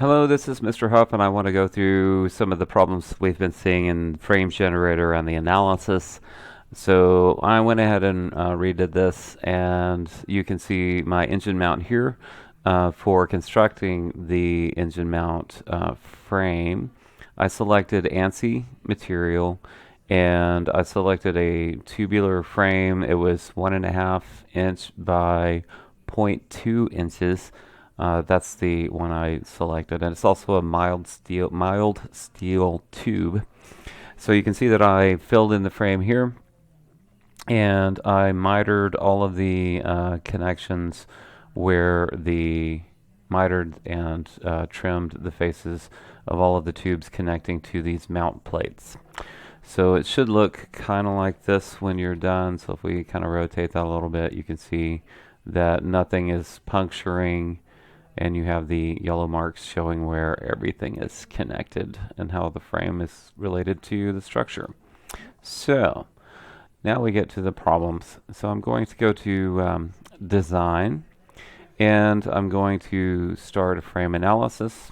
Hello, this is Mr. Huff, and I want to go through some of the problems we've been seeing in frame generator and the analysis. So I went ahead and redid this, and you can see my engine mount here for constructing the engine mount frame. I selected ANSI material, and I selected a tubular frame. It was 1.5 inch by zero point 0.2 inches. That's the one I selected, and it's also a mild steel tube. So you can see that I filled in the frame here, and I mitered all of the connections where the mitered and trimmed the faces of all of the tubes connecting to these mount plates. So it should look kind of like this when you're done. So if we kind of rotate that a little bit, you can see that nothing is puncturing, and you have the yellow marks showing where everything is connected and how the frame is related to the structure. So now we get to the problems. So I'm going to go to design, and I'm going to start a frame analysis.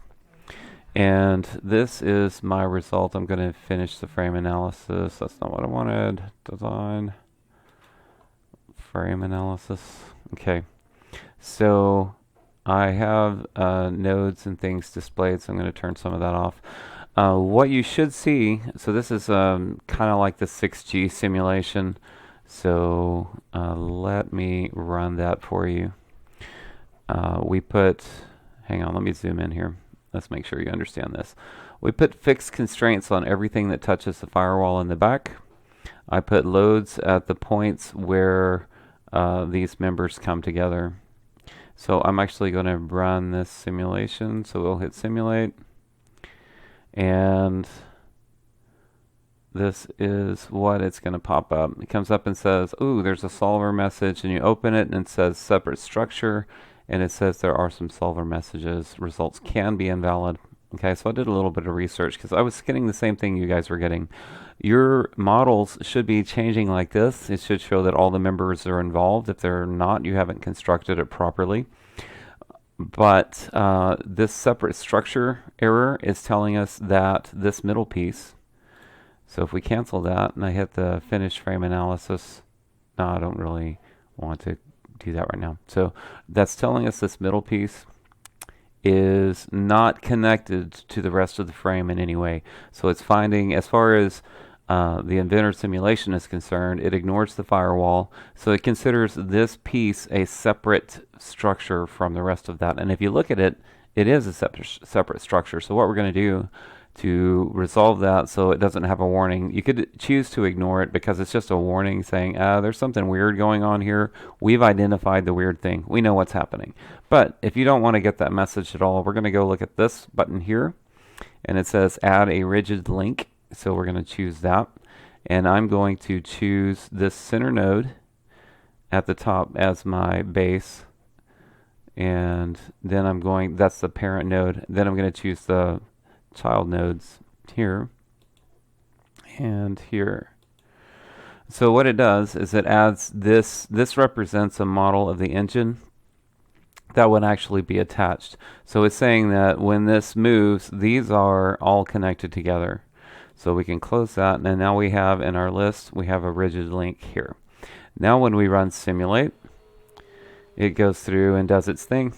And this is my result. I'm going to finish the frame analysis. That's not what I wanted. Design, frame analysis. Okay. So I have nodes and things displayed, so I'm going to turn some of that off. What you should see, so this is kind of like the 6G simulation. So let me run that for you. Hang on, let me zoom in here. Let's make sure you understand this. We put fixed constraints on everything that touches the firewall in the back. I put loads at the points where these members come together. So I'm actually going to run this simulation. So we'll hit simulate. And this is what it's going to pop up. It comes up and says, ooh, there's a solver message. And you open it and it says separate structure. And it says there are some solver messages. Results can be invalid. Okay, so I did a little bit of research because I was getting the same thing you guys were getting. Your models should be changing like this. It should show that all the members are involved. If they're not, you haven't constructed it properly. But this separate structure error is telling us that this middle piece, so if we cancel that and I hit the finish frame analysis, no, I don't really want to do that right now. So that's telling us this middle piece is not connected to the rest of the frame in any way. So it's finding, as far as the inventor simulation is concerned, it ignores the firewall. So it considers this piece a separate structure from the rest of that. And if you look at it, it is a separate structure. So what we're going to do to resolve that so it doesn't have a warning, you could choose to ignore it because it's just a warning saying, there's something weird going on here. We've identified the weird thing. We know what's happening. But if you don't want to get that message at all, we're going to go look at this button here. And it says add a rigid link. So we're going to choose that. And I'm going to choose this center node at the top as my base. And then that's the parent node. Then I'm going to choose the child nodes here and here. So what it does is it adds this represents a model of the engine that would actually be attached. So it's saying that when this moves, these are all connected together. So we can close that, and now we have in our list, we have a rigid link here. Now when we run simulate, it goes through and does its thing.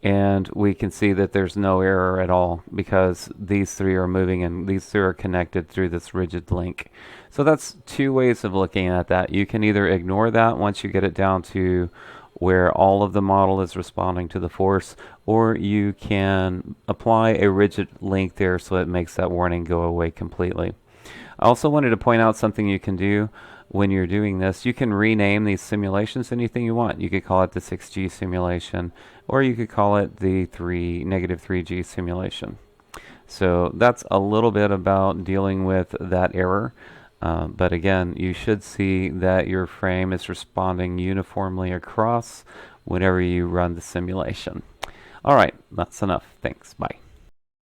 And we can see that there's no error at all because these three are moving and these three are connected through this rigid link. So that's two ways of looking at that. You can either ignore that once you get it down to where all of the model is responding to the force, or you can apply a rigid link there so it makes that warning go away completely. I also wanted to point out something you can do when you're doing this. You can rename these simulations anything you want. You could call it the 6G simulation, or you could call it the -3G simulation. So that's a little bit about dealing with that error. But again, you should see that your frame is responding uniformly across whenever you run the simulation. All right, that's enough. Thanks. Bye.